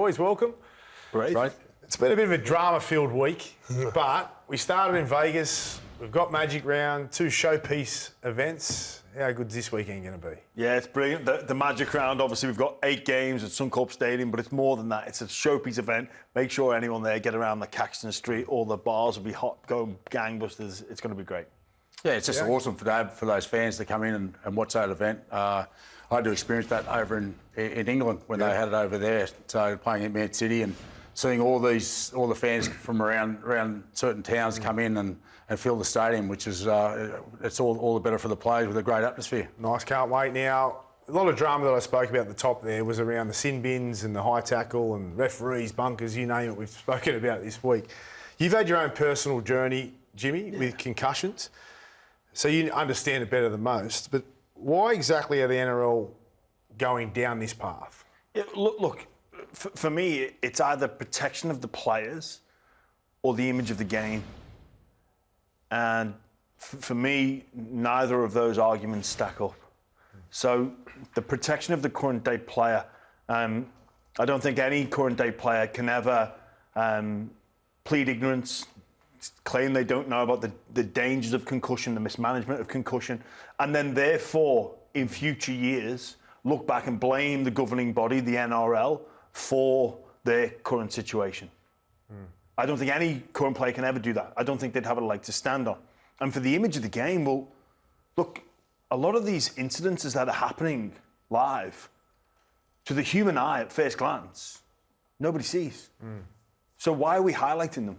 boys, welcome. Great. It's been a bit of a drama-filled week, but we started in Vegas. We've got Magic Round, 2 showpiece events. How good's this weekend going to be? Yeah, it's brilliant. The Magic Round, obviously, we've got 8 games at Suncorp Stadium, but it's more than that. It's a showpiece event. Make sure anyone there get around the Caxton Street. All the bars will be hot, going gangbusters. It's going to be great. Yeah, it's just awesome for those fans to come in and watch that event. I had to experience that over in England when they had it over there. So playing at Man City and seeing all the fans from around certain towns come in and fill the stadium, which is it's all the better for the players with a great atmosphere. Nice, can't wait. Now, a lot of drama that I spoke about at the top there was around the sin bins and the high tackle and referees, bunkers, you name it, we've spoken about this week. You've had your own personal journey, Jimmy, with concussions, so you understand it better than most, but why exactly are the NRL going down this path? Yeah, look, for me, it's either protection of the players or the image of the game. And for me, neither of those arguments stack up. So the protection of the current day player, I don't think any current day player can ever plead ignorance, claim they don't know about the dangers of concussion, the mismanagement of concussion, and then therefore, in future years, look back and blame the governing body, the NRL, for their current situation. I don't think any current player can ever do that. I don't think they'd have a leg to stand on. And for the image of the game, well, look, a lot of these incidences that are happening live, to the human eye at first glance, nobody sees. So why are we highlighting them?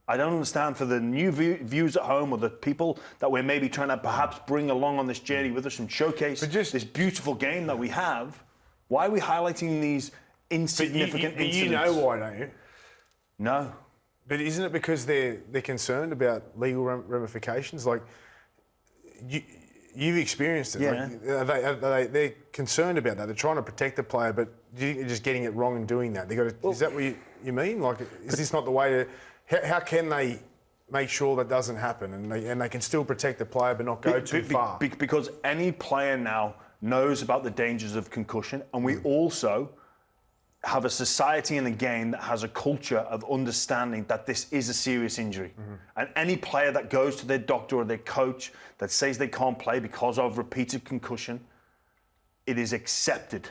I don't understand. For the new viewers at home or the people that we're maybe trying to perhaps bring along on this journey with us and showcase this beautiful game that we have, why are we highlighting these insignificant incidents? You know why, don't you? No. But isn't it because they're concerned about legal ramifications? Like, you've experienced it. Yeah. Like, they're concerned about that. They're trying to protect the player, but do you think they're just getting it wrong and doing that? Is that what you mean? Like, is this not the way to... How can they make sure that doesn't happen and they can still protect the player but not go too far? Because any player now knows about the dangers of concussion, and we also have a society and a game that has a culture of understanding that this is a serious injury. And any player that goes to their doctor or their coach that says they can't play because of repeated concussion, it is accepted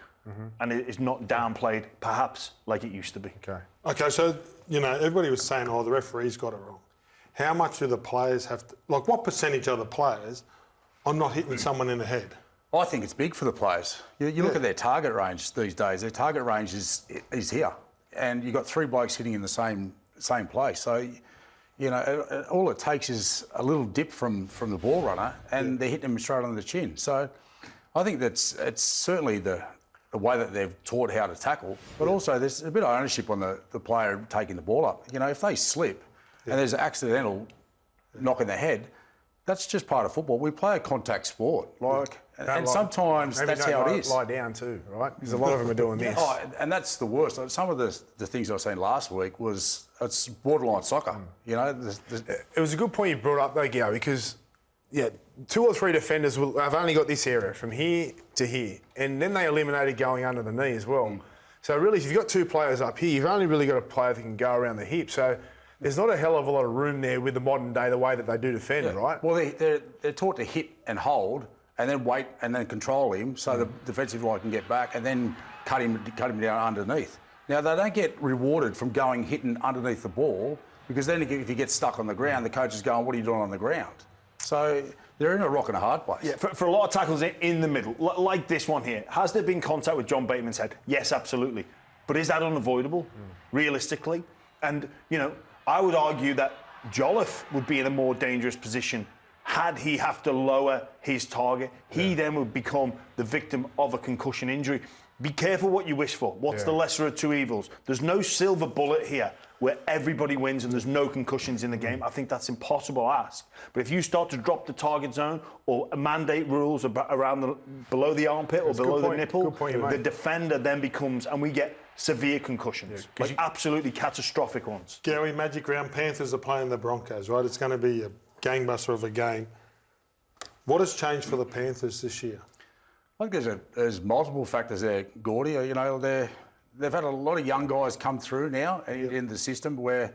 and it is not downplayed, perhaps like it used to be. Okay, so, you know, everybody was saying, oh, the referees got it wrong. How much do the players have to... Like, what percentage of the players are not hitting someone in the head? I think it's big for the players. You look at their target range these days. Their target range is here, and you've got 3 blokes hitting in the same place. So, you know, all it takes is a little dip from the ball runner, and they're hitting them straight on the chin. So, I think it's certainly the way that they've taught how to tackle, but also there's a bit of ownership on the player taking the ball up. You know, if they slip and there's an accidental knock in the head, that's just part of football. We play a contact sport, and sometimes that's how it is. Lie down too, right? Because a lot of them are doing this. Oh, and that's the worst. Some of the things I was saying last week it's borderline soccer. You know, it was a good point you brought up though, Gower, because 2 or 3 defenders have only got this area from here to here, and then they eliminated going under the knee as well. So really, if you've got 2 players up here, you've only really got a player that can go around the hip. So there's not a hell of a lot of room there with the modern day, the way that they do defend, right? Well, they're taught to hit and hold, and then wait and then control him so the defensive line can get back, and then cut him down underneath. Now they don't get rewarded from hitting underneath the ball, because then if you get stuck on the ground, the coach is going, "What are you doing on the ground?" So they're in a rock and a hard place. Yeah, for a lot of tackles in the middle, like this one here. Has there been contact with John Bateman's head? Yes, absolutely. But is that unavoidable, realistically? And, you know, I would argue that Jolliffe would be in a more dangerous position had he have to lower his target. He then would become the victim of a concussion injury. Be careful what you wish for. What's the lesser of 2 evils? There's no silver bullet here where everybody wins and there's no concussions in the game. I think that's impossible to ask. But if you start to drop the target zone or mandate rules around below the armpit or below the nipple, the defender then becomes, and we get severe concussions, absolutely catastrophic ones. Gary, Magic Round, Panthers are playing the Broncos, right? It's going to be a gangbuster of a game. What has changed for the Panthers this year? I think there's multiple factors there, Gordy. You know, they've had a lot of young guys come through now in the system where,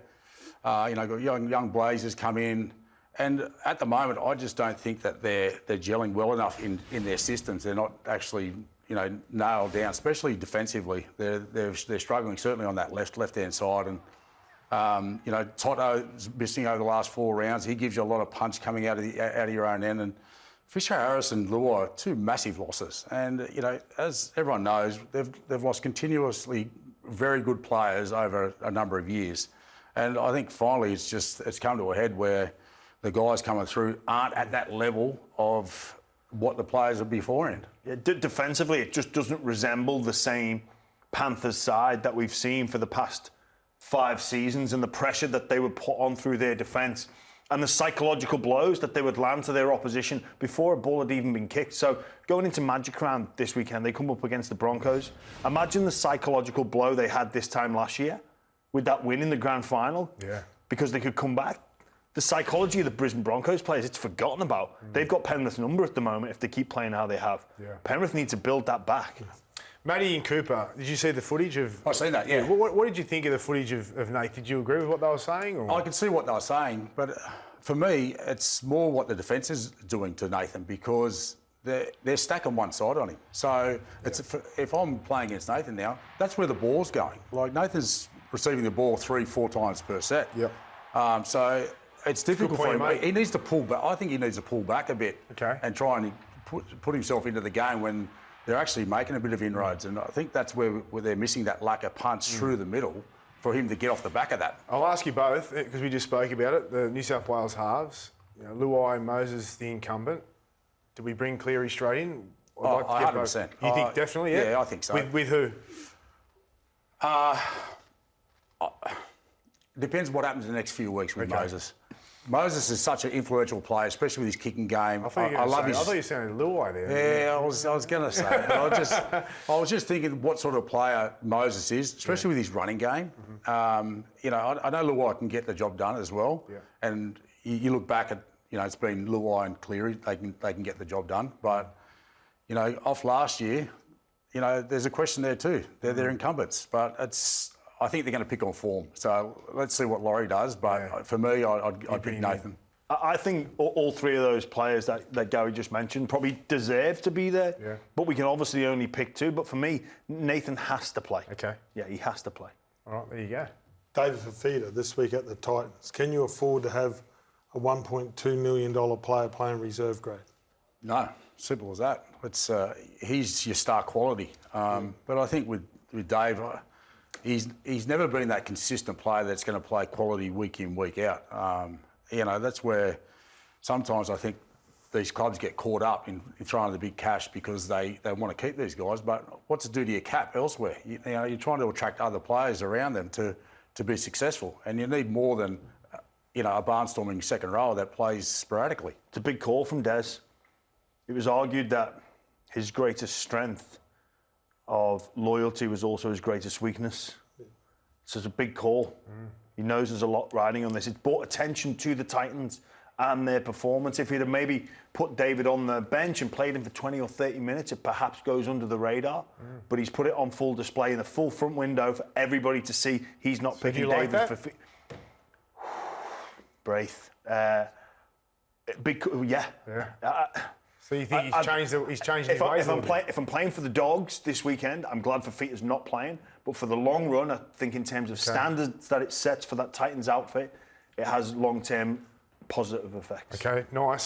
got young blazers come in. And at the moment, I just don't think that they're gelling well enough in their systems. They're not actually, nailed down, especially defensively. They're struggling certainly on that left-hand side. And Toto's missing over the last 4 rounds. He gives you a lot of punch coming out of your own end. And Fisher Harris and Luai are 2 massive losses. And as everyone knows, they've lost continuously very good players over a number of years. And I think finally it's come to a head where the guys coming through aren't at that level of what the players are beforehand. Yeah, defensively, it just doesn't resemble the same Panthers side that we've seen for the past 5 seasons, and the pressure that they would put on through their defence and the psychological blows that they would land to their opposition before a ball had even been kicked. So going into Magic Round this weekend, they come up against the Broncos. Imagine the psychological blow they had this time last year with that win in the grand final. Yeah. Because they could come back. The psychology of the Brisbane Broncos players, it's forgotten about. They've got Penrith's number at the moment if they keep playing how they have. Yeah. Penrith need to build that back. Matty and Cooper, did you see the footage of... I've seen that, yeah. What did you think of the footage of Nate? Did you agree with what they were saying? Or? I can see what they were saying, but for me, it's more what the defence is doing to Nathan because they're stacking one side on him. So if I'm playing against Nathan now, that's where the ball's going. Like Nathan's receiving the ball 3-4 times per set. Yep. So it's difficult for him. Mate. He needs to pull back. I think he needs to pull back a bit and try and put himself into the game when they're actually making a bit of inroads. And I think that's where they're missing that lack of punch through the middle for him to get off the back of that. I'll ask you both, because we just spoke about it, the New South Wales halves, Luai and Moses, the incumbent. Do we bring Cleary straight in? I'd like to get 100%. You think definitely, yeah? Yeah, I think so. With who? Depends what happens in the next few weeks with Moses. Moses is such an influential player, especially with his kicking game. I thought you sounded Luai there. Yeah, I was going to say it, but I was just thinking what sort of player Moses is, especially with his running game. I know Luai can get the job done as well. Yeah. And you look back at, it's been Luai and Cleary, they can get the job done. But, off last year, there's a question there too. They're incumbents, but I think they're going to pick on form. So let's see what Laurie does. But for me, I'd pick Nathan. I think all 3 of those players that Gary just mentioned probably deserve to be there. Yeah. But we can obviously only pick 2. But for me, Nathan has to play. Okay. Yeah, he has to play. All right, there you go. David Fafita this week at the Titans. Can you afford to have a $1.2 million player playing reserve grade? No, simple as that. He's your star quality. But I think with Dave, he's never been that consistent player that's going to play quality week in, week out. That's where sometimes I think these clubs get caught up in throwing the big cash because they want to keep these guys. But what's it do to your cap elsewhere? You're trying to attract other players around them to be successful. And you need more than, a barnstorming second rower that plays sporadically. It's a big call from Des. It was argued that his greatest strength of loyalty was also his greatest weakness. So it's a big call. He knows there's a lot riding on this. It's brought attention to the Titans and their performance. If he'd have maybe put David on the bench and played him for 20 or 30 minutes, it perhaps goes under the radar. But he's put it on full display in the full front window for everybody to see. He's not picking David like for... Braith. Big... Yeah. So you think he's changed his ways? If I'm playing for the Dogs this weekend, I'm glad Fafita's not playing. But for the long run, I think in terms of standards that it sets for that Titans outfit, it has long-term positive effects. Okay, nice.